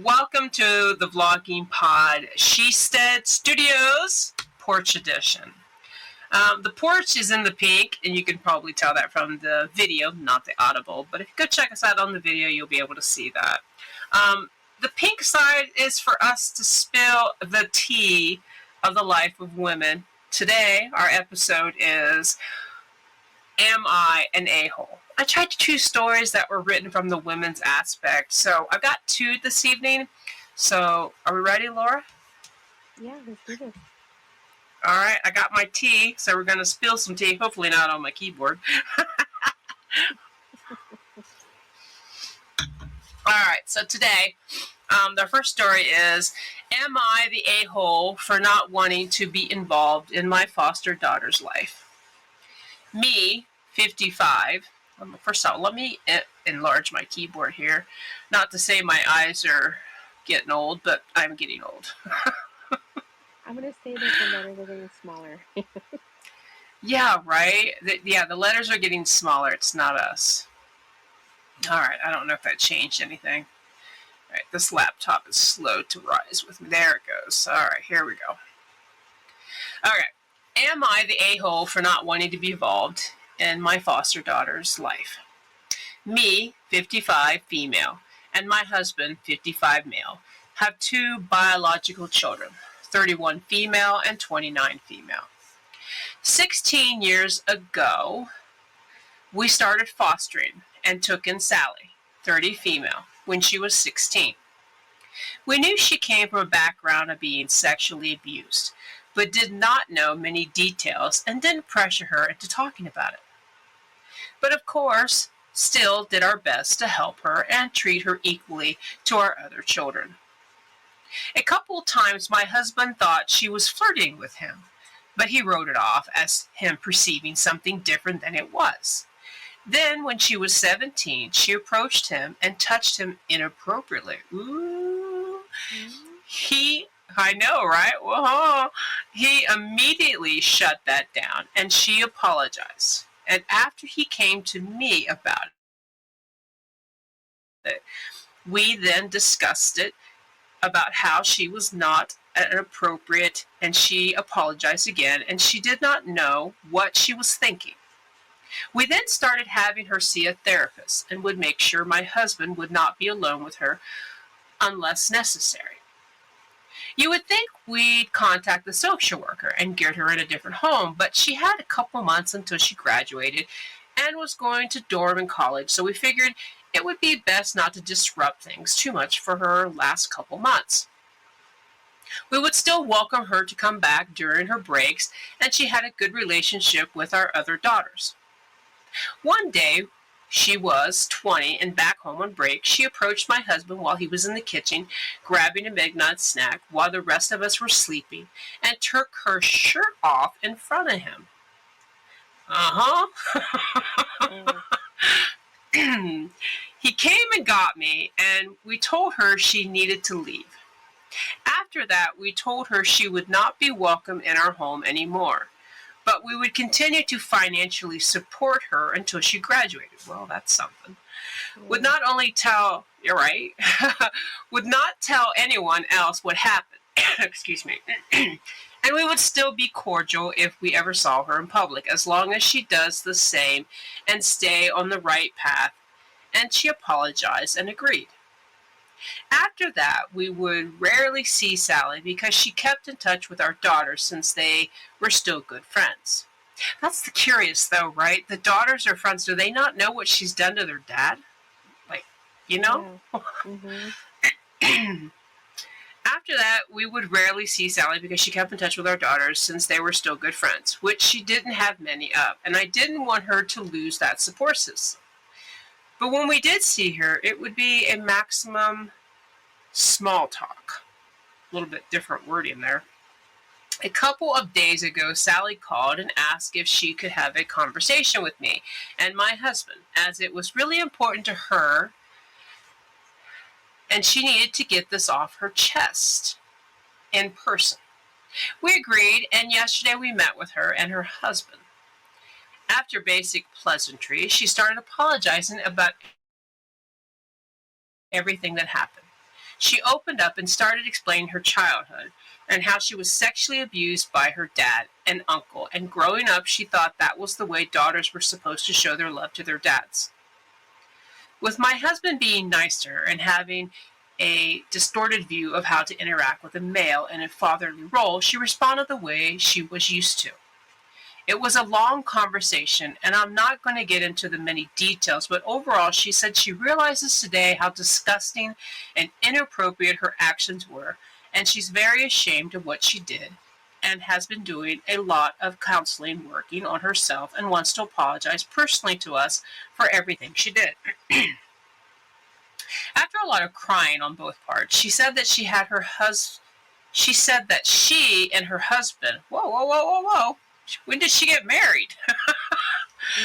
Welcome to the Vlogging Pod Shestead Studios Porch Edition. The porch is in the pink, and you can probably tell that from the video, not the audible. But if you go check us out on the video, you'll be able to see that. The pink side is for us to spill the tea of the life of women. Today, our episode is, Am I an A-Hole? I tried to choose stories that were written from the women's aspect. So I've got two this evening. So are we ready, Laura? Yeah, let's do this. All right, I got my tea, so we're going to spill some tea, hopefully not on my keyboard. All right, so today, the first story is, Am I the a-hole for not wanting to be involved in my foster daughter's life? Me, 55. First of all, let me enlarge my keyboard here. Not to say my eyes are getting old, but I'm getting old. I'm going to say that the letters are getting smaller. Yeah, right? The letters are getting smaller. It's not us. All right, I don't know if that changed anything. All right, this laptop is slow to rise with me. There it goes. All right, here we go. All right. Am I the a-hole for not wanting to be involved in my foster daughter's life? Me, 55, female, and my husband, 55, male, have two biological children, 31 female and 29 female. 16 years ago, we started fostering and took in Sally, 30 female, when she was 16. We knew she came from a background of being sexually abused, but did not know many details and didn't pressure her into talking about it. But of course, still did our best to help her and treat her equally to our other children. A couple of times my husband thought she was flirting with him, but he wrote it off as him perceiving something different than it was. Then, when she was 17, she approached him and touched him inappropriately. Ooh. I know, right? Whoa. He immediately shut that down, and she apologized. And after he came to me about it, we then discussed it about how she was not appropriate, and she apologized again, and she did not know what she was thinking. We then started having her see a therapist and would make sure my husband would not be alone with her unless necessary. You would think we'd contact the social worker and get her in a different home, but she had a couple months until she graduated and was going to dorm in college, so we figured it would be best not to disrupt things too much for her last couple months. We would still welcome her to come back during her breaks, and she had a good relationship with our other daughters. One day, she was 20 and back home on break. She approached my husband while he was in the kitchen, grabbing a midnight snack while the rest of us were sleeping, and took her shirt off in front of him. He came and got me, and we told her she needed to leave. After that, we told her she would not be welcome in our home anymore, but we would continue to financially support her until she graduated. Well, that's something. Would not only tell, you're right, would not tell anyone else what happened. Excuse me. And we would still be cordial if we ever saw her in public, as long as she does the same and stay on the right path. And she apologized and agreed. After that, we would rarely see Sally because she kept in touch with our daughters since they were still good friends. That's the curious though, right? The daughters are friends. Do they not know what she's done to their dad? Like, you know? Yeah. Mm-hmm. After that, we would rarely see Sally because she kept in touch with our daughters since they were still good friends, which she didn't have many of, and I didn't want her to lose that support system. But when we did see her, it would be a maximum small talk. A little bit different wording there. A couple of days ago, Sally called and asked if she could have a conversation with me and my husband, as it was really important to her and she needed to get this off her chest in person. We agreed, and yesterday we met with her and her husband. After basic pleasantries, she started apologizing about everything that happened. She opened up and started explaining her childhood and how she was sexually abused by her dad and uncle. And growing up, she thought that was the way daughters were supposed to show their love to their dads. With my husband being nicer and having a distorted view of how to interact with a male in a fatherly role, she responded the way she was used to. It was a long conversation, and I'm not going to get into the many details, but overall, she said she realizes today how disgusting and inappropriate her actions were, and she's very ashamed of what she did and has been doing a lot of counseling, working on herself, and wants to apologize personally to us for everything she did. After a lot of crying on both parts, she said that she had her husband. She said that she and her husband. Whoa, whoa, whoa, whoa, whoa! When did she get married?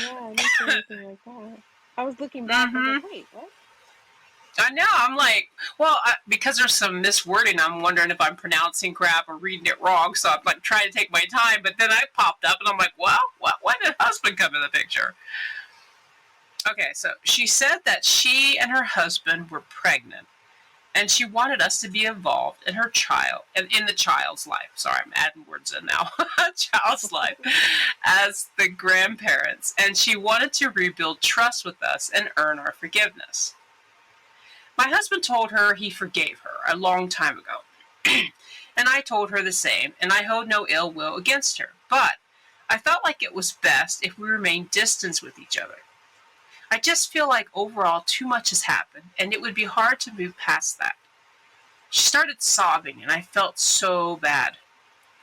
Yeah, I didn't say anything like that. I was looking back. I was like, wait, what? I know. I'm like, well, because there's some miswording, I'm wondering if I'm pronouncing crap or reading it wrong. So I'm like trying to take my time. But then I popped up and I'm like, well, when did husband come in the picture? Okay, so she said that she and her husband were pregnant, and she wanted us to be involved in her child and in the child's life. Sorry, I'm adding words in now. Child's life as the grandparents, and she wanted to rebuild trust with us and earn our forgiveness. My husband told her he forgave her a long time ago, and I told her the same, and I hold no ill will against her. But I felt like it was best if we remained distant with each other. I just feel like overall too much has happened, and it would be hard to move past that. She started sobbing, and I felt so bad.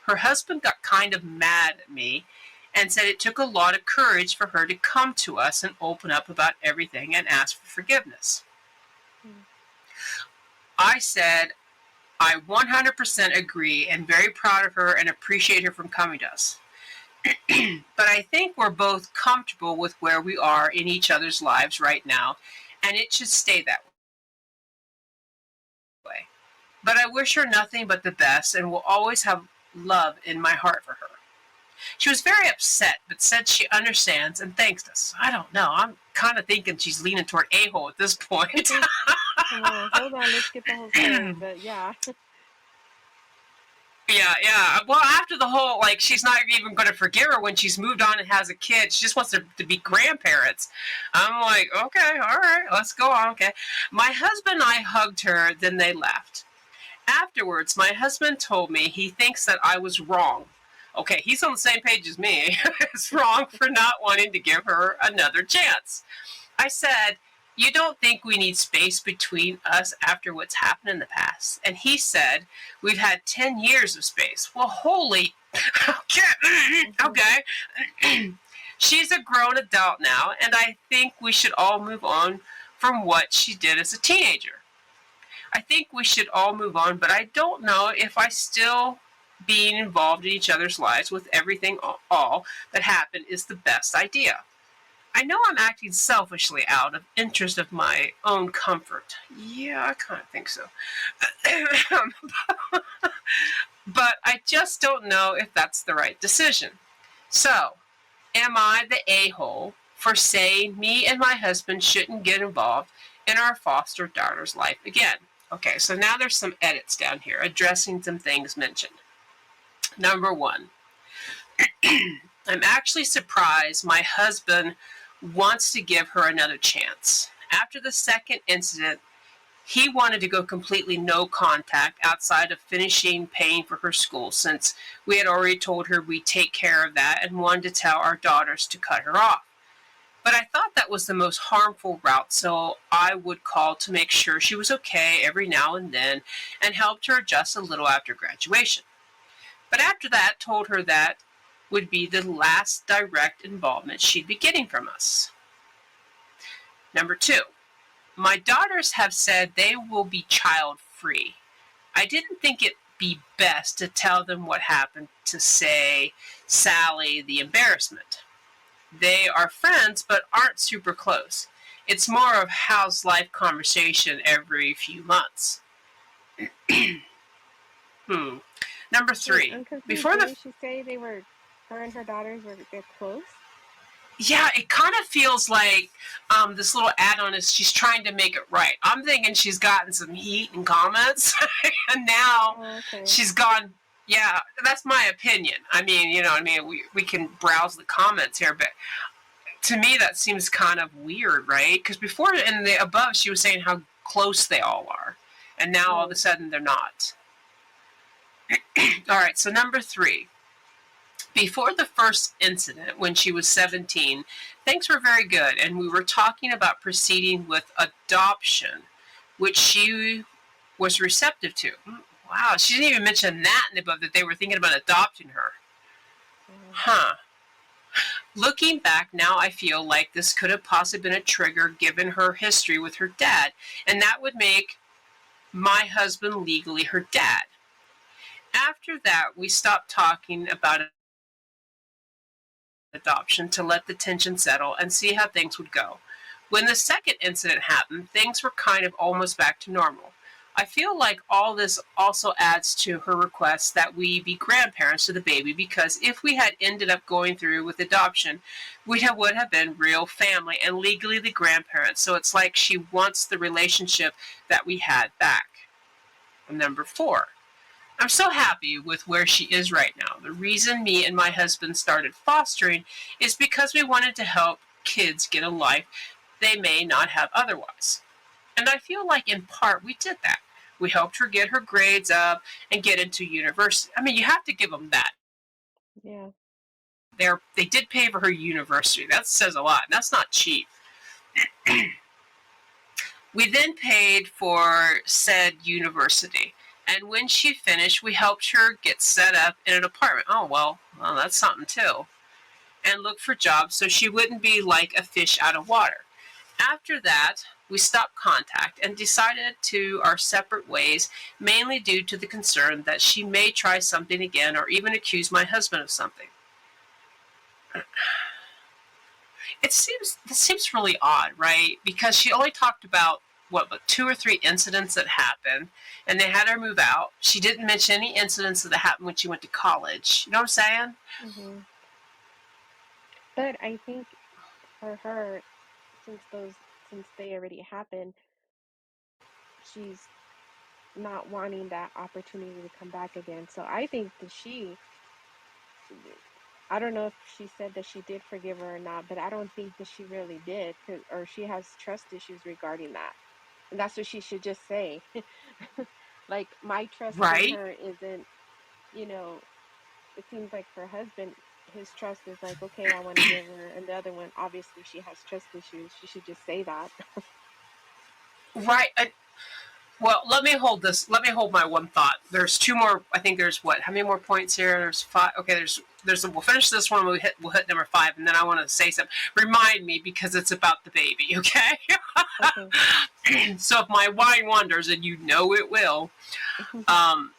Her husband got kind of mad at me and said it took a lot of courage for her to come to us and open up about everything and ask for forgiveness. I said I 100% agree and very proud of her and appreciate her for coming to us. But I think we're both comfortable with where we are in each other's lives right now, and it should stay that way. But I wish her nothing but the best and will always have love in my heart for her. She was very upset, but said she understands and thanks us. I don't know. I'm kind of thinking she's leaning toward a-hole at this point. Well, hold on, let's get the whole story. But yeah. Yeah. Well, after the whole, like, she's not even going to forgive her when she's moved on and has a kid. She just wants them to be grandparents. I'm like, okay, all right, let's go on. Okay. My husband and I hugged her, then they left. Afterwards, my husband told me he thinks that I was wrong. Okay, he's on the same page as me. It's wrong for not wanting to give her another chance. I said, you don't think we need space between us after what's happened in the past? And he said, we've had 10 years of space. Well, holy, okay. She's a grown adult now, and I think we should all move on from what she did as a teenager. I think we should all move on, but I don't know if I still being involved in each other's lives with everything all that happened is the best idea. I know I'm acting selfishly out of interest of my own comfort. Yeah, I kind of think so. But I just don't know if that's the right decision. So, am I the a-hole for saying me and my husband shouldn't get involved in our foster daughter's life again? Okay, so now there's some edits down here addressing some things mentioned. Number 1, I'm actually surprised my husband wants to give her another chance. After the second incident, he wanted to go completely no contact outside of finishing paying for her school, since we had already told her we'd take care of that and wanted to tell our daughters to cut her off. But I thought that was the most harmful route, so I would call to make sure she was okay every now and then and helped her adjust a little after graduation. But after that, told her that would be the last direct involvement she'd be getting from us. Number 2, my daughters have said they will be child-free. I didn't think it'd be best to tell them what happened to, say, Sally the embarrassment. They are friends but aren't super close. It's more of how's life conversation every few months. Number 3, I'm confused. before the Didn't she say her and her daughters were close? Yeah, it kind of feels like this little add-on is she's trying to make it right. I'm thinking she's gotten some heat and comments, and now Oh, okay. she's gone. Yeah, that's my opinion. I mean, you know, I mean, we can browse the comments here, but to me that seems kind of weird, right? Because before in the above, she was saying how close they all are, and now all of a Right. sudden they're not. All right, so number 3. Before the first incident, when she was 17, things were very good, and we were talking about proceeding with adoption, which she was receptive to. Wow, she didn't even mention that in the book, that they were thinking about adopting her. Uh, Huh. Looking back now, I feel like this could have possibly been a trigger given her history with her dad, and that would make my husband legally her dad. After that, we stopped talking about adoption to let the tension settle and see how things would go. When the second incident happened, things were kind of almost back to normal. I feel like all this also adds to her request that we be grandparents to the baby, because if we had ended up going through with adoption, would have been real family and legally the grandparents. So it's like she wants the relationship that we had back. And number 4, I'm so happy with where she is right now. The reason me and my husband started fostering is because we wanted to help kids get a life they may not have otherwise. And I feel like in part we did that. We helped her get her grades up and get into university. I mean, you have to give them that. yeah. They did pay for her university. That says a lot. And that's not cheap. We then paid for said university. And when she finished, we helped her get set up in an apartment. Oh, well, that's something too. And look for jobs so she wouldn't be like a fish out of water. After that, we stopped contact and decided to our separate ways, mainly due to the concern that she may try something again or even accuse my husband of something. This seems really odd, right? Because she only talked about what, like 2 or 3 incidents that happened, and they had her move out. She didn't mention any incidents that happened when she went to college. You know what I'm saying? Hmm. But I think for her, since they already happened, she's not wanting that opportunity to come back again. So I think that I don't know if she said that she did forgive her or not, but I don't think that she really did, or she has trust issues regarding that. And that's what she should just say. Like, my trust in Right? her isn't, you know, it seems like her husband, his trust is like, okay, I want to give her, and the other one, obviously, she has trust issues. She should just say that. Right. Well, let me hold this. Let me hold my one thought. There's 2 more. I think there's what? How many more points here? There's 5. Okay, we'll finish this one. We'll hit number 5, and then I want to say something. Remind me, because it's about the baby. Okay. Okay. So if my mind wanders, and you know it will. Um,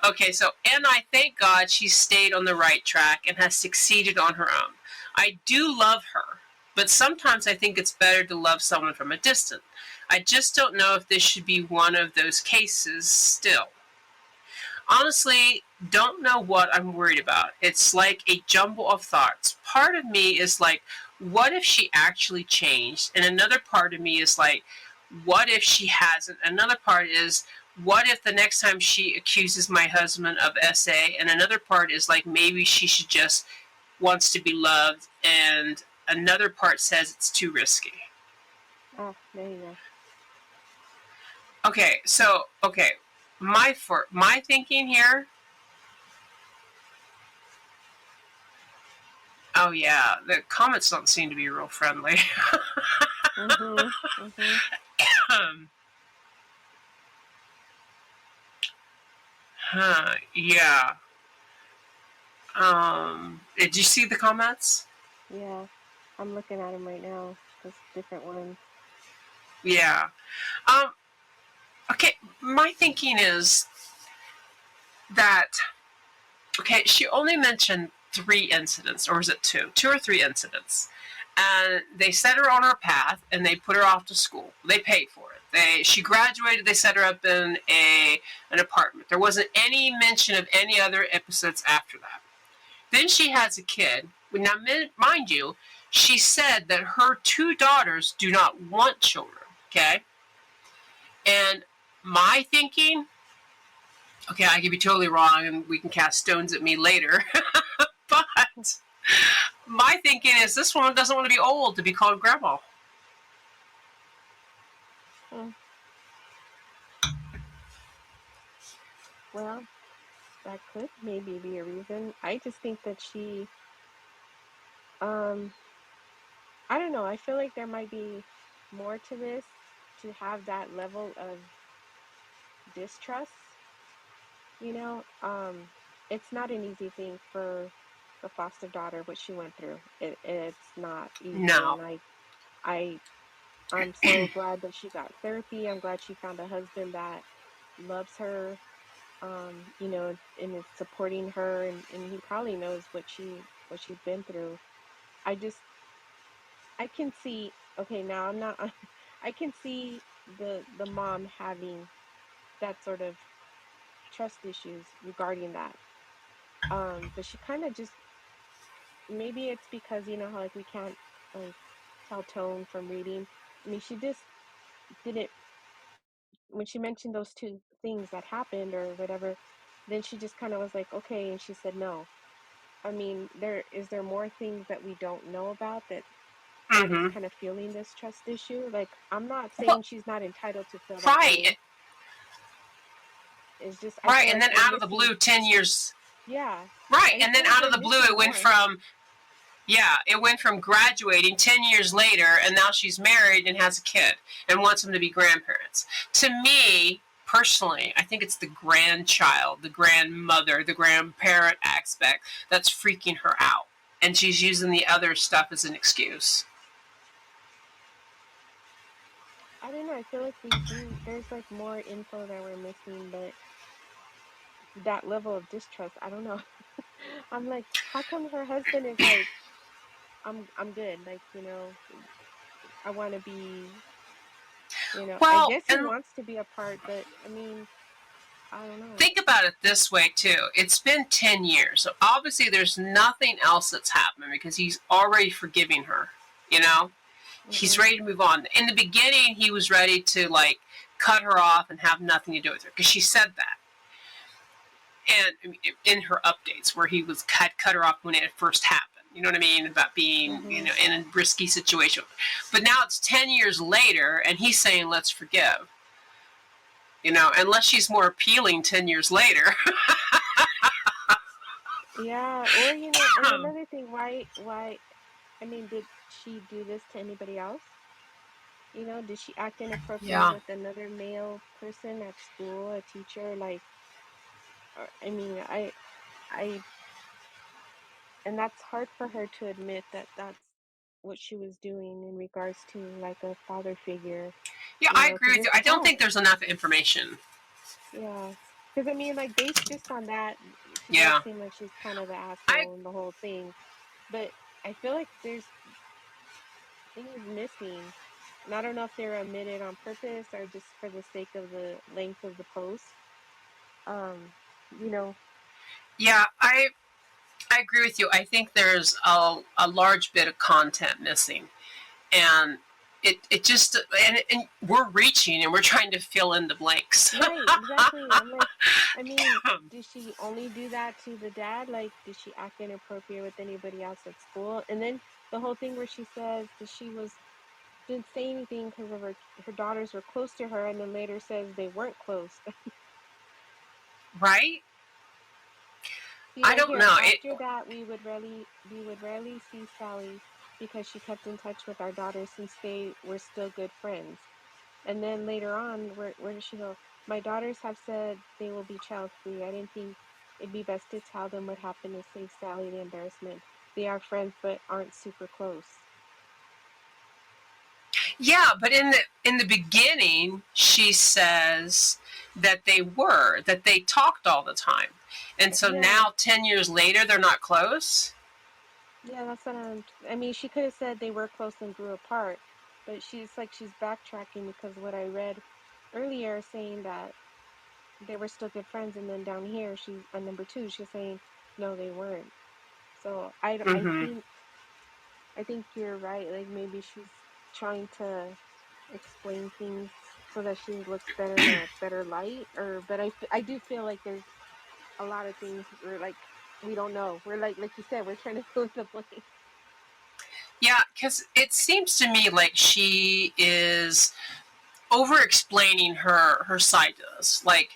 okay. So, and I thank God she stayed on the right track and has succeeded on her own. I do love her, but sometimes I think it's better to love someone from a distance. I just don't know if this should be one of those cases still. Honestly, don't know what I'm worried about. It's like a jumble of thoughts. Part of me is like, what if she actually changed? And another part of me is like, what if she hasn't? Another part is, what if the next time she accuses my husband of SA? And another part is like, maybe she should just wants to be loved. And another part says it's too risky. Oh, there you go. Okay, my thinking here. Oh yeah, the comments don't seem to be real friendly. Mhm. Mhm. Yeah. Did you see the comments? Yeah. I'm looking at them right now. Just different ones. Yeah. Um. Okay. My thinking is that okay. She only mentioned 3 incidents, or was it 2? 2 or 3 incidents, and they set her on her path, and they put her off to school. They paid for it. She graduated. They set her up in an apartment. There wasn't any mention of any other episodes after that. Then she has a kid. Now, mind you, she said that her two daughters do not want children. Okay. And my thinking, okay, I could be totally wrong and we can cast stones at me later, but my thinking is this woman doesn't want to be old to be called grandma. Hmm. Well, that could maybe be a reason. I just think that um, I don't know. I feel like there might be more to this to have that level of distrust, you know? It's not an easy thing for the foster daughter, what she went through. It's not easy, No. and I I'm so glad that she got therapy. I'm glad she found a husband that loves her, you know, and is supporting her, and he probably knows what she's been through. I just I can see, okay, now I'm not I can see the mom having that sort of trust issues regarding that. But she kind of just, maybe it's because you know how like we can't like tell tone from reading. I mean, she just didn't, when she mentioned those two things that happened or whatever, then she just kind of was like, okay, and she said no. I mean, there more things that we don't know about that is Mm-hmm. kind of feeling this trust issue. Like, I'm not Well, saying she's not entitled to feel that right. way. It's just I Right. feel And like then we're out of the missing. blue, 10 years. Yeah, Right. I And just then feel like out of we're the blue, missing it went more. from, yeah, it went from graduating 10 years later, and now she's married and has a kid and wants them to be grandparents. To me, personally, I think it's the grandchild, the grandmother, the grandparent aspect that's freaking her out. And she's using the other stuff as an excuse. I don't know. I feel like we do. There's like more info that we're missing, but that level of distrust, I don't know. I'm like, how come her husband is like, I'm good. Like, you know, I want to be, you know, I Well, guess he and wants to be a part, but I mean, I don't know. think about it this way too. It's been 10 years. So obviously there's nothing else that's happened because he's already forgiving her, you know? He's Hmm. ready to move on. In the beginning, he was ready to like cut her off and have nothing to do with her because she said that. And in her updates, where he was cut her off when it first happened. You know what I mean? About being, Hmm. in a risky situation. But now it's 10 years later, and he's saying, let's forgive. Unless she's more appealing 10 years later. Yeah, or you know, and another thing, I mean, did she do this to anybody else? You know, did she act inappropriate Yeah. with another male person at school, a teacher? Like, I mean, I, and that's hard for her to admit that that's what she was doing in regards to like a father figure, Yeah, you I know, agree because with you. it's I don't tough. think there's enough information. Yeah. Because I mean, like, based just on that, she does Yeah. seem like she's kind of the I asshole in the whole thing. But I feel like there's things missing. And I don't know if they're omitted on purpose or just for the sake of the length of the post. Um, you know, yeah, I agree with you. I think there's a large bit of content missing. And it just and we're reaching and we're trying to fill in the blanks. right, exactly. I'm like, I mean, did she only do that to the dad? Like, did she act inappropriate with anybody else at school? And then the whole thing where she says that she was didn't say anything because of her daughters were close to her, and then later says they weren't close. Right? See I right don't here, know. after that we would rarely see Sally because she kept in touch with our daughters since they were still good friends. And then later on, where does she go? My daughters have said they will be child free. I didn't think it'd be best to tell them what happened to save Sally the embarrassment. They are friends but aren't super close. Yeah, but in the beginning, she says that they talked all the time, and so Yeah, now 10 years later, they're not close. yeah, that's what I mean, she could have said they were close and grew apart, but she's backtracking because what I read earlier saying that they were still good friends, and then down here she's on number two, she's saying no, they weren't. So I Mm-hmm. think. I think you're right. Like maybe she's trying to explain things so that she looks better in a better light. Or, but I do feel like there's a lot of things we're like we don't know. We're like you said, we're trying to fill in the blank. Yeah, because it seems to me like she is over explaining her side to us. Like,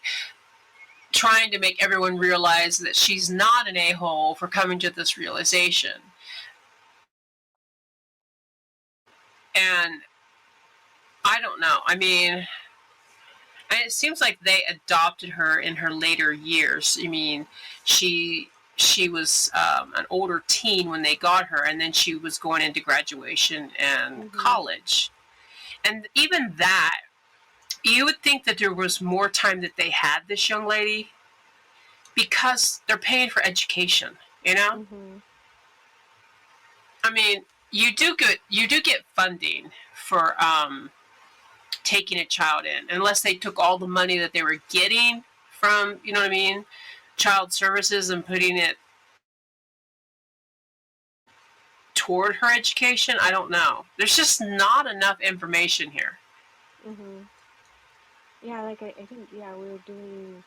trying to make everyone realize that she's not an a-hole for coming to this realization. And I don't know. I mean, it seems like they adopted her in her later years. I mean, she was an older teen when they got her, and then she was going into graduation and Mhm. college. And even that, you would think that there was more time that they had this young lady because they're paying for education. You know, Mhm. I mean, you do get funding for taking a child in, unless they took all the money that they were getting from, you know what I mean, child services and putting it toward her education. I don't know. There's just not enough information here. Mhm. Yeah, like I think yeah, we're doing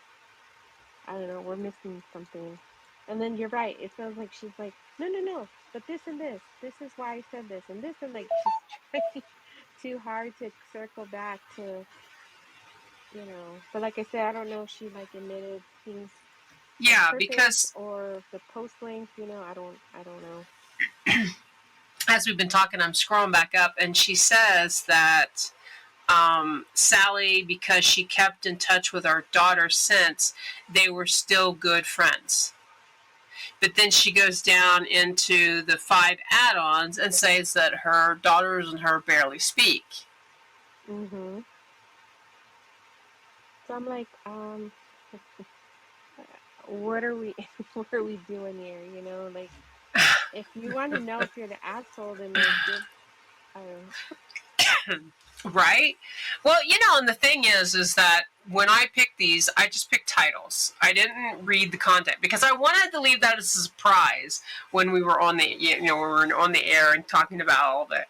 I don't know, we're missing something. And then you're right. It feels like she's like, no, no, no, but this and this. This is why I said this and this and like she's trying too hard to circle back to, But like I said, I don't know if she like admitted things on Yeah, purpose because or if the post length, I don't know. as we've been talking, I'm scrolling back up, and she says that Sally, because she kept in touch with our daughter since, they were still good friends. But then she goes down into the 5 add-ons and says that her daughters and her barely speak. Mhm. So I'm like, what are we what are we doing here, Like if you want to know if you're the asshole, then like give I don't know. Right? Well, and the thing is that when I pick these, I just pick titles. I didn't read the content because I wanted to leave that as a surprise when we were on the air and talking about all of it.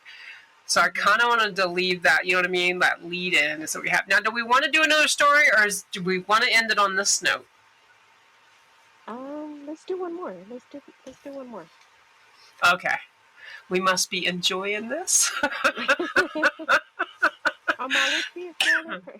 So I Mhm. kind of wanted to leave that, you know what I mean, that lead in. So we have now. Do we want to do another story, or do we want to end it on this note? Let's do one more. Let's do one more. Okay, we must be enjoying this. Let's see if the other per.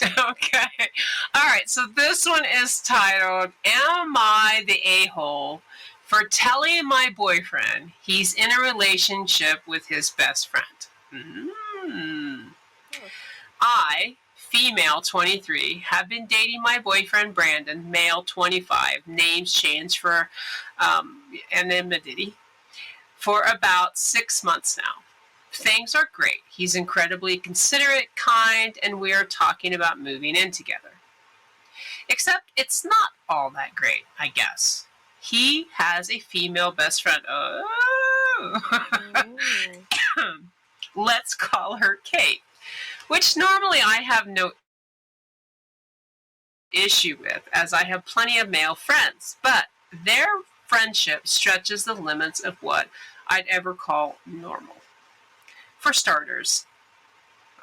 Okay. All right. So this one is titled, Am I the A-hole for telling my boyfriend he's in a relationship with his best friend? Mm. Huh. I, female 23, have been dating my boyfriend Brandon, male 25, names changed for anonymity, for about 6 months now. Things are great. He's incredibly considerate, kind, and we are talking about moving in together. Except it's not all that great, I guess. He has a female best friend. Oh. Mm. Let's call her Kate, which normally I have no issue with, as I have plenty of male friends, but their friendship stretches the limits of what I'd ever call normal. For starters,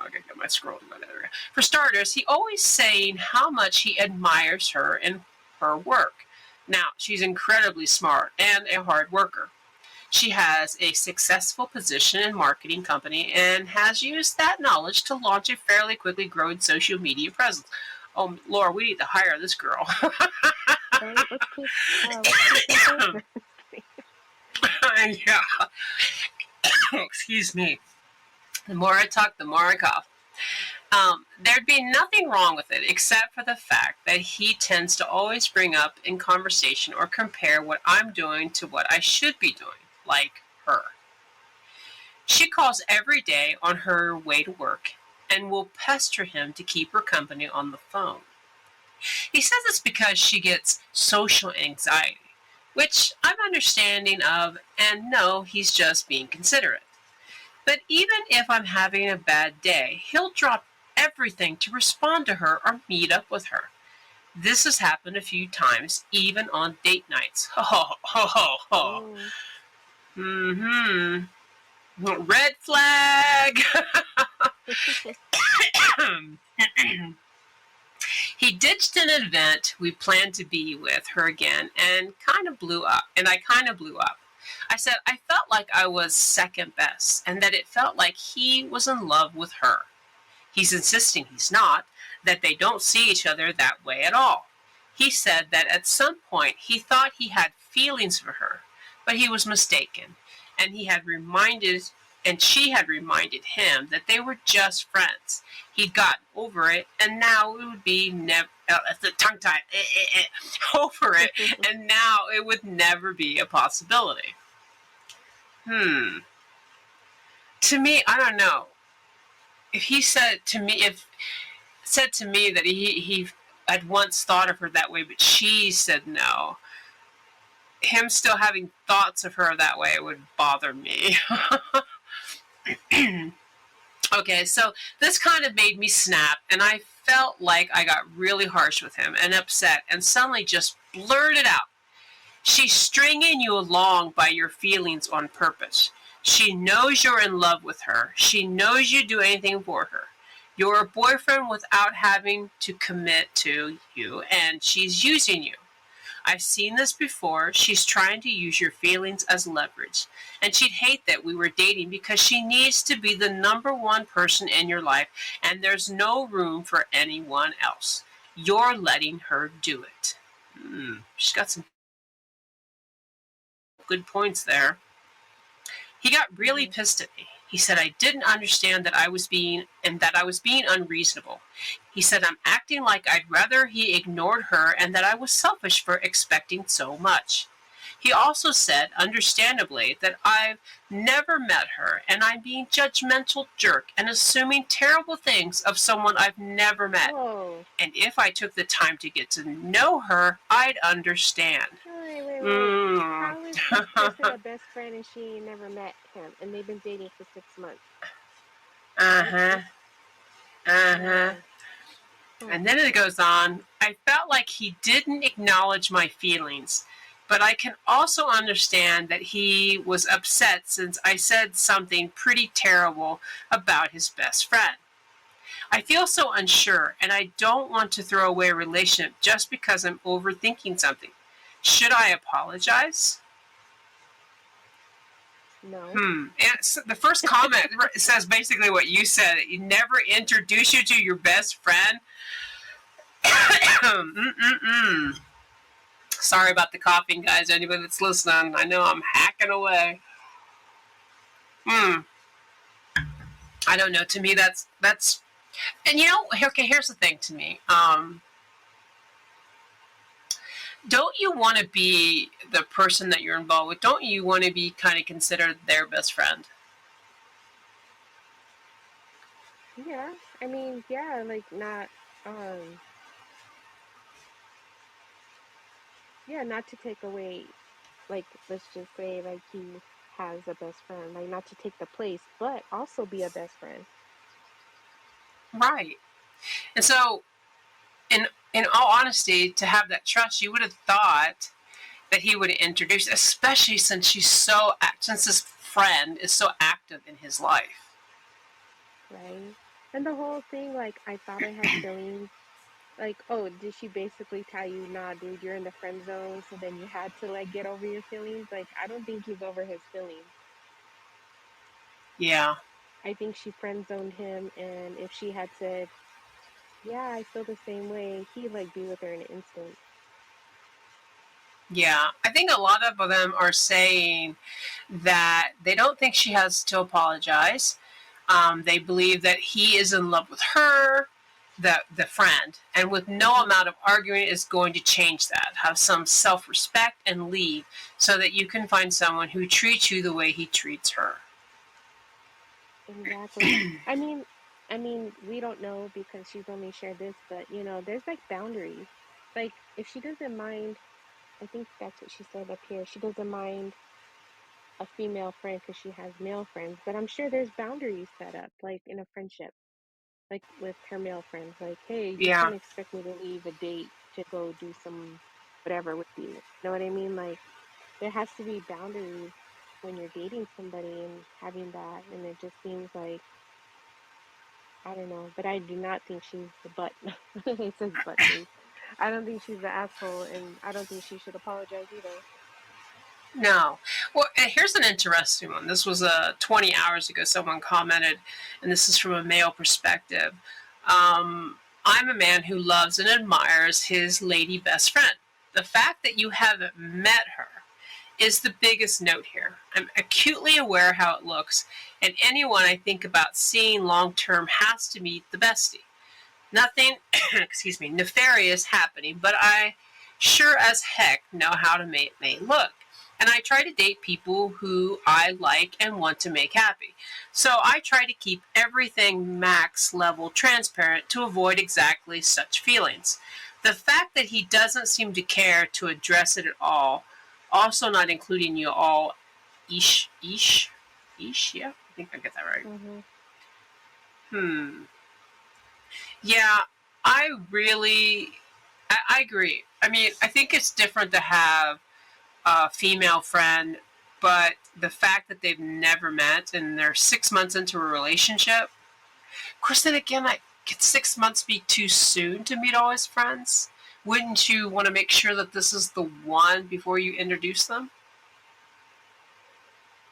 okay, get my scrolling by that area. For starters, he always saying how much he admires her and her work. Now, she's incredibly smart and a hard worker. She has a successful position in marketing company and has used that knowledge to launch a fairly quickly growing social media presence. Oh, Laura, we need to hire this girl. Right? Let's pay some placement. Yeah. Excuse me. The more I talk, the more I cough. There'd be nothing wrong with it except for the fact that he tends to always bring up in conversation or compare what I'm doing to what I should be doing, like her. She calls every day on her way to work and will pester him to keep her company on the phone. He says it's because she gets social anxiety, which I'm understanding of, and no, he's just being considerate. But even if I'm having a bad day, he'll drop everything to respond to her or meet up with her. This has happened a few times, even on date nights. Ho ho ho ho ho. Oh. Mm-hmm. Red flag. He ditched an event we planned to be with her again and kind of blew up. And I kind of blew up. I said I felt like I was second best and that it felt like he was in love with her. He's insisting he's not, that they don't see each other that way at all. He said that at some point he thought he had feelings for her, but he was mistaken, and he had reminded and she had reminded him that they were just friends. He'd gotten over it, and now it would be never the tongue tied over it, and now it would never be a possibility. Hmm. To me, I don't know. If he said to me, if said to me that he had once thought of her that way, but she said no. Him still having thoughts of her that way would bother me. Okay, so this kind of made me snap, and I felt like I got really harsh with him and upset, and suddenly just blurted out, "She's stringing you along by your feelings on purpose. She knows you're in love with her. She knows you'd do anything for her. You're a boyfriend without having to commit to you, and she's using you. I've seen this before. She's trying to use your feelings as leverage. And she'd hate that we were dating because she needs to be the number one person in your life, and there's no room for anyone else. You're letting her do it." She's got some good points there. He got really Mhm. pissed at me. He said I didn't understand that I was being unreasonable. He said I'm acting like I'd rather he ignored her and that I was selfish for expecting so much. He also said, understandably, that I've never met her and I'm being judgmental jerk and assuming terrible things of someone I've never met. Whoa. And if I took the time to get to know her, I'd understand. Wait. Mm. How is this person a best friend and she never met him and they've been dating for 6 months? Uh-huh. What's Uh-huh. wow. Huh. And then it goes on, I felt like he didn't acknowledge my feelings, but I can also understand that he was upset since I said something pretty terrible about his best friend. I feel so unsure, and I don't want to throw away a relationship just because I'm overthinking something. Should I apologize? No. And the first comment says basically what you said. He never introduced you to your best friend. Mm-mm-mm. Sorry about the coughing, guys. Anybody that's listening, I know I'm hacking away. Hmm. I don't know. To me, that's, and okay. Here's the thing. To me, don't you want to be the person that you're involved with? Don't you want to be kind of considered their best friend? Yeah. I mean, yeah, like not um yeah, not to take away, like, let's just say like he has a best friend, like not to take the place, but also be a best friend. Right. And so, in all honesty, to have that trust, you would have thought that he would introduce, especially since this friend is so active in his life. Right? And the whole thing, like, I thought I had feelings. Like, oh, did she basically tell you, nah, dude, you're in the friend zone, so then you had to like get over your feelings? Like, I don't think he's over his feelings. Yeah. I think she friend zoned him, and if she had said, yeah, I feel the same way, he'd like be with her in an instant. Yeah, I think a lot of them are saying that they don't think she has to apologize. They believe that he is in love with her, the friend, and with no Mm-hmm. amount of arguing is going to change that. Have some self-respect and leave so that you can find someone who treats you the way he treats her. Exactly. I mean, we don't know because she's only shared this, but there's like boundaries. Like, if she doesn't mind, I think that's what she said up here. She doesn't mind a female friend because she has male friends, but I'm sure there's boundaries set up, like in a friendship, like with her male friends. Like, hey, you Yeah, can't expect me to leave a date to go do some whatever with you. Know what I mean? Like, there has to be boundaries when you're dating somebody and having that, and it just seems like, I don't know, but I do not think she's the butt. It says butt face. I don't think she's the asshole, and I don't think she should apologize either. No. Well, and here's an interesting one. This was 20 hours ago. Someone commented, and this is from a male perspective. I'm a man who loves and admires his lady best friend. The fact that you haven't met her is the biggest note here. I'm acutely aware how it looks, and anyone I think about seeing long term has to meet the bestie. Nothing, excuse me, nefarious happening, but I sure as heck know how to make me look. And I try to date people who I like and want to make happy. So I try to keep everything max level transparent to avoid exactly such feelings. The fact that he doesn't seem to care to address it at all, also not including you all, yeah, I think I get that right. Hmm. Hmm. Yeah, I really, I agree. I mean, I think it's different to have a female friend, but the fact that they've never met and they're 6 months into a relationship, of course, then again, like, could 6 months be too soon to meet all his friends? Wouldn't you want to make sure that this is the one before you introduce them?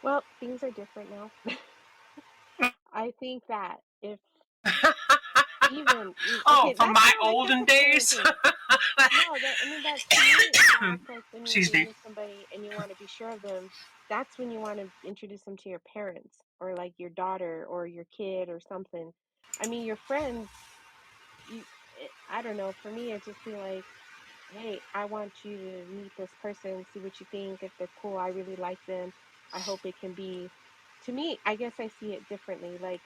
Well, things are different now. I think that if Oh, okay, from that's my not like olden necessarily days. okay. No, that I mean that to me, that's like when you're Excuse me. dating somebody and you want to be sure of them. That's when you want to introduce them to your parents or like your daughter or your kid or something. I mean, your friends, I don't know. For me, it just be like, hey, I want you to meet this person, see what you think. If they're cool, I really like them. I hope it can be. To me, I guess I see it differently. Like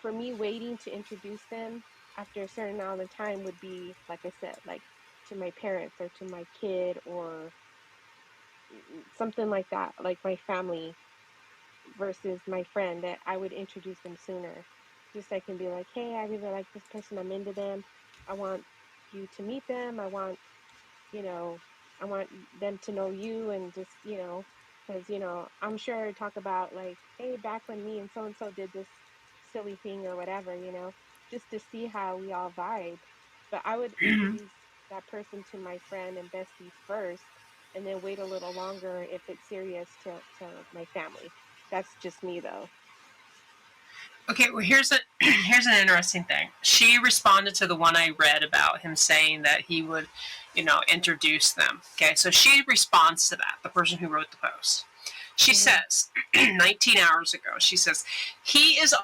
for me, waiting to introduce them after a certain amount of time would be, like I said, like to my parents or to my kid or something like that, like my family versus my friend that I would introduce them sooner. Just I can be like, hey, I really like this person. I'm into them. I want you to meet them. You know, I want them to know you and just, because, I'm sure I talk about like, hey, back when me and so did this silly thing or whatever, just to see how we all vibe. But I would introduce that person to my friend and bestie first and then wait a little longer if it's serious to my family. That's just me though. Okay, well here's an interesting thing. She responded to the one I read about him saying that he would, introduce them. Okay, so she responds to that, the person who wrote the post. She Hmm. says, 19 hours ago, she says, he is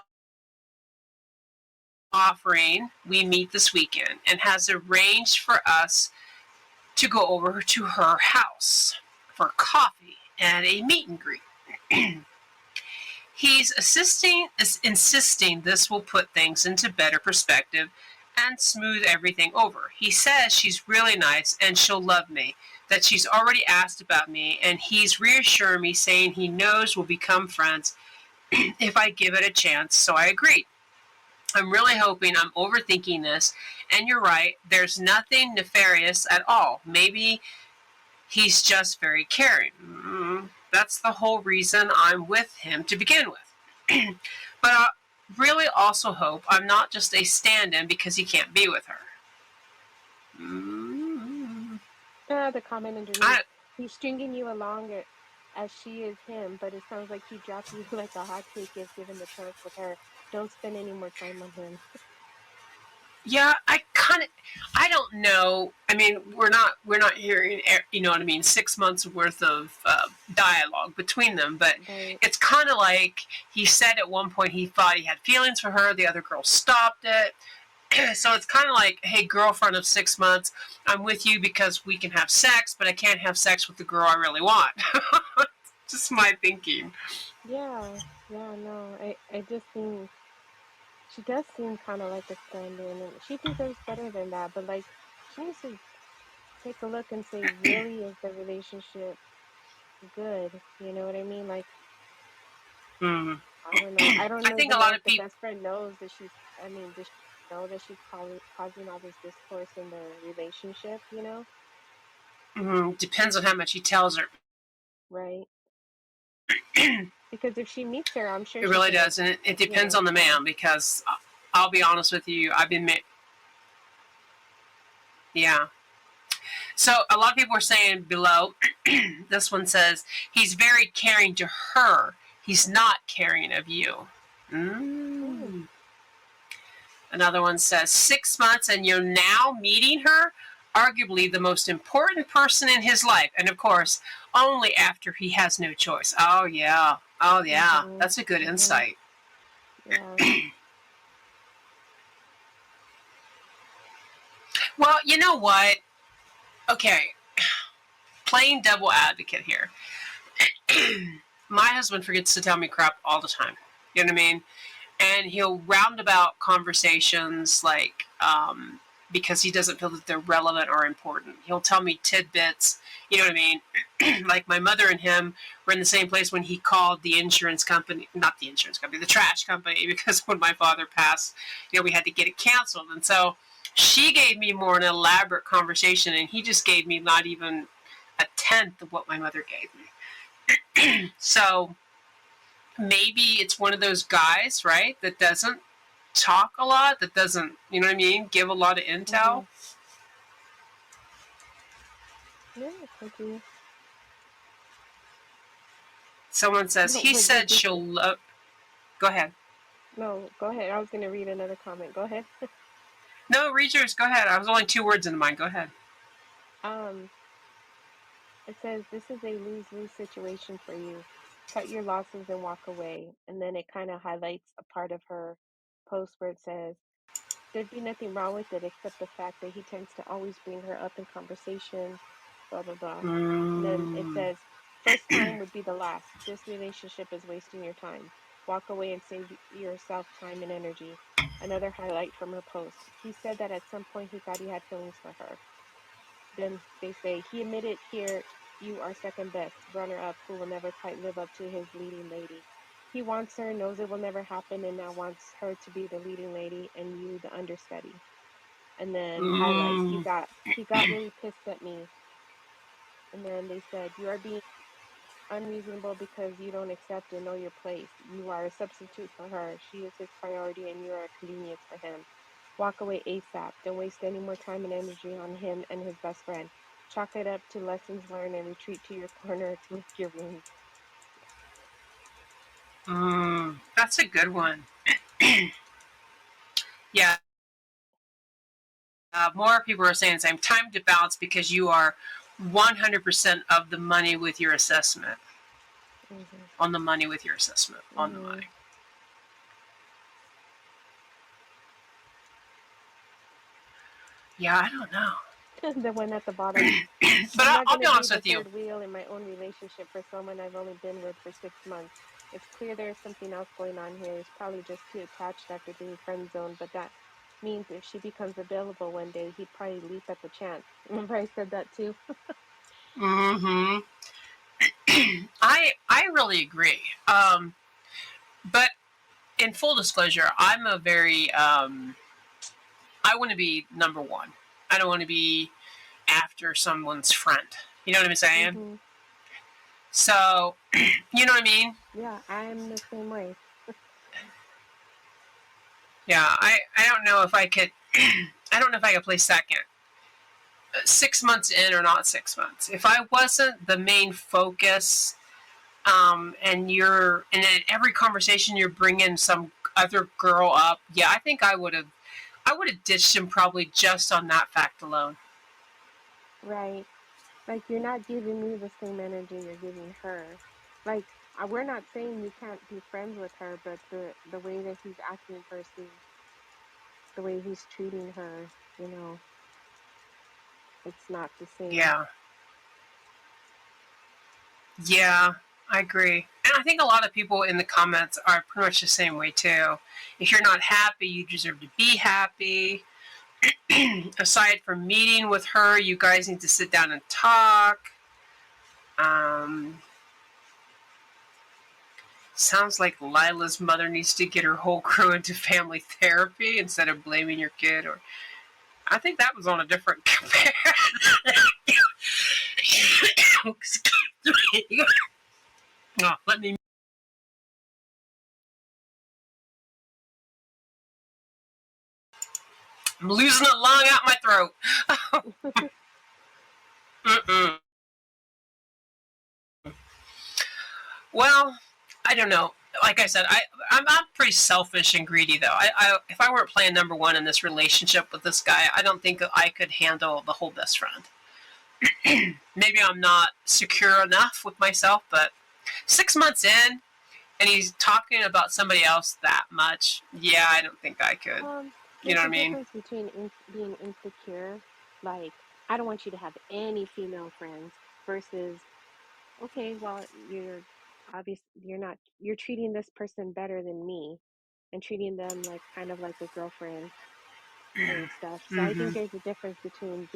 offering we meet this weekend and has arranged for us to go over to her house for coffee and a meet and greet. He's insisting this will put things into better perspective and smooth everything over. He says she's really nice and she'll love me, that she's already asked about me, and he's reassuring me, saying he knows we'll become friends if I give it a chance, so I agreed. I'm really hoping I'm overthinking this, and you're right, there's nothing nefarious at all. Maybe he's just very caring. That's the whole reason I'm with him to begin with. But I really also hope I'm not just a stand in because he can't be with her. Mm. The comment underneath, I, he's stringing you along as she is him, but it sounds like he dropped you like a hot cake if given the chance with her. Don't spend any more time on him. yeah, I don't know. I mean, we're not hearing, you know what I mean, 6 months worth of dialogue between them, but Right. it's kind of like he said at one point he thought he had feelings for her, the other girl stopped it. So it's kind of like, hey, girlfriend of 6 months, I'm with you because we can have sex, but I can't have sex with the girl I really want. Just my thinking. Yeah. Yeah, no. I just seem she does seem kind of like a stand-in and she deserves better than that, but like she needs to take a look and say, really, is the relationship good? You know what I mean? Like, Mm. I don't know. I don't I think a even know lot if of the people. best friend knows that I mean, does she know that she's causing all this discourse in the relationship, Depends on how much he tells her. right? Because if she meets her, I'm sure It she's really gonna, does, and it depends tell on the her. man, because I'll be honest with you, yeah. So a lot of people are saying below, this one says, he's very caring to her. He's not caring of you. Mm. Another one says, 6 months and you're now meeting her? Arguably the most important person in his life. And of course, only after he has no choice. Oh, yeah. Oh, yeah. Mhm. That's a good Mhm. insight. Yeah. Well, you know what? Okay. Playing devil advocate here. My husband forgets to tell me crap all the time. You know what I mean? And he'll roundabout conversations like, because he doesn't feel that they're relevant or important. He'll tell me tidbits, you know what I mean? Like my mother and him were in the same place when he called the insurance company, not the insurance company, the trash company, because when my father passed, we had to get it canceled. And so she gave me more an elaborate conversation, and he just gave me not even a tenth of what my mother gave me. So maybe it's one of those guys, right, that doesn't talk a lot, that doesn't, you know what I mean, give a lot of intel. Mhm. Yeah, it could be. Someone says, he But said did she'll love. Go ahead. no, go ahead. I was gonna read another comment. Go ahead. No, read yours. Go ahead. I was only 2 words into mine. Go ahead. Um, it says this is a lose-lose situation for you. Cut your losses and walk away. And then it kind of highlights a part of her post where it says there'd be nothing wrong with it except the fact that he tends to always bring her up in conversation, blah, blah, blah. And then it Mm. says, first time would be the last. This relationship is wasting your time. Walk away and save yourself time and energy. Another highlight from her post. He said that at some point he thought he had feelings for her. Then they say, he admitted here you are second best, runner up who will never quite live up to his leading lady. He wants her, knows it will never happen, and now wants her to be the leading lady and you the understudy. And then highlight, Mm. he got really pissed at me. And then they said, you are being unreasonable because you don't accept and know your place. You are a substitute for her. She is his priority and you are a convenience for him. Walk away ASAP. Don't waste any more time and energy on him and his best friend. Chalk it up to lessons learned and retreat to your corner to lick your wounds. That's a good one. Yeah. More people are saying the same. Time to balance because you are 100% of the money with your assessment. Mhm. On the money with your assessment. On the Mhm. money. Yeah, I don't know. The one at the bottom. But I'm not I'll going be to be honest the with you. third wheel in my own relationship for someone I've only been with for 6 months. It's clear there's something else going on here. He's probably just too attached after being friend zoned, but that means if she becomes available one day, he'd probably leap at the chance. Remember, I said that too? Mm-hmm. I really agree. But in full disclosure, I'm a very I want to be number one. I don't want to be after someone's friend. You know what I'm saying? Hmm. So, you know what I mean? Yeah, I'm the same way. Yeah, I don't know if I could. I don't know if I could play second. 6 months in or not 6 months. If I wasn't the main focus, and in every conversation you're bringing some other girl up, yeah, I think I would have ditched him probably just on that fact alone. Right. Like, you're not giving me the same energy you're giving her. Like, we're not saying you can't be friends with her, but the way that he's acting versus the way he's treating her, you know, it's not the same. Yeah, yeah, I agree. And I think a lot of people in the comments are pretty much the same way too. If you're not happy, you deserve to be happy. Aside from meeting with her, you guys need to sit down and talk. Um, Sounds like Lila's mother needs to get her whole crew into family therapy instead of blaming your kid. Or I think that was on a different compare. Oh, Let me. I'm losing a lung out my throat. Mm-mm. Well, I don't know. Like I said, I'm pretty selfish and greedy though. If I weren't playing number one in this relationship with this guy, I don't think that I could handle the whole best friend. Maybe I'm not secure enough with myself, but 6 months in, and he's talking about somebody else that much. Yeah, I don't think I could. You know There's what a I mean? difference between being insecure, like, I don't want you to have any female friends, versus, okay, well, you're treating this person better than me and treating them like kind of like a girlfriend and stuff. So I think Mm-hmm. there's a difference between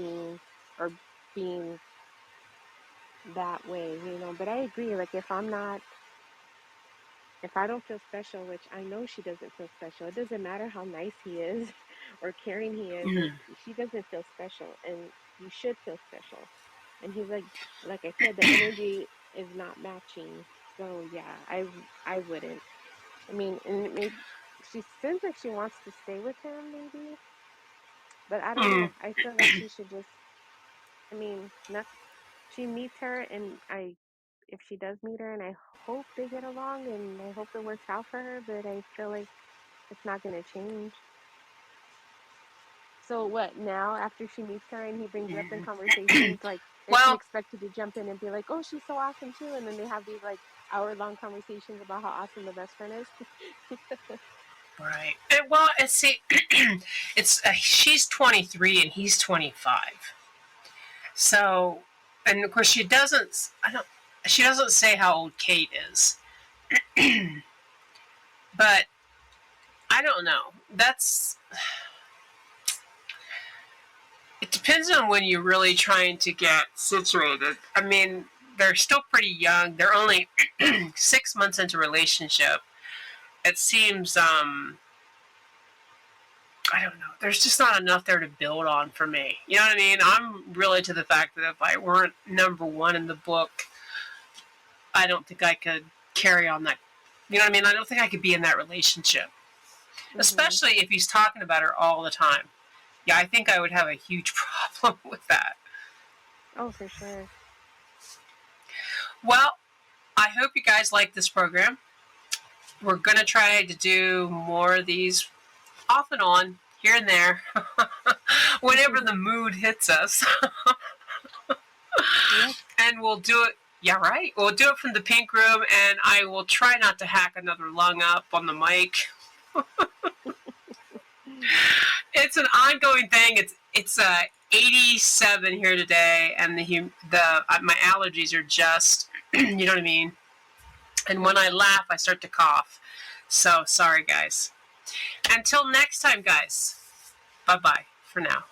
being that way, but I agree. Like, if I don't feel special, which I know she doesn't feel special, it doesn't matter how nice he is or caring he is, if Mm-hmm. she doesn't feel special, and you should feel special. And he's like I said, the energy is not matching. So yeah, I wouldn't. I mean, and she seems like she wants to stay with him, maybe, but I don't Mm. know. I feel like she should just, I mean, not she meets her, and if she does meet her, and I hope they get along, and I hope it works out for her, but I feel like it's not going to change. So what now, after she meets her and he brings it up in conversations, like, is she Well, expected to jump in and be like, oh, she's so awesome too? And then they have these like hour-long conversations about how awesome the best friend is. right. Well, see, it's she's 23 and he's 25. So, and of course she doesn't. I don't. She doesn't say how old Kate is, but I don't know. It depends on when you're really trying to get situated. I mean, they're still pretty young. They're only 6 months into relationship. It seems I don't know. There's just not enough there to build on for me. You know what I mean? I'm really to the fact that if I weren't number one in the book, I don't think I could carry on that. You know what I mean? I don't think I could be in that relationship, Hmm. especially if he's talking about her all the time. Yeah, I think I would have a huge problem with that. Oh, for sure. Well, I hope you guys like this program. We're going to try to do more of these off and on, here and there, whenever the mood hits us. Yep. And we'll do it. Yeah, right. We'll do it from the pink room, and I will try not to hack another lung up on the mic. It's an ongoing thing. It's 87 here today, and my allergies are just, you know what I mean. And when Yep. I laugh, I start to cough. So sorry, guys. Until next time, guys. Bye bye for now.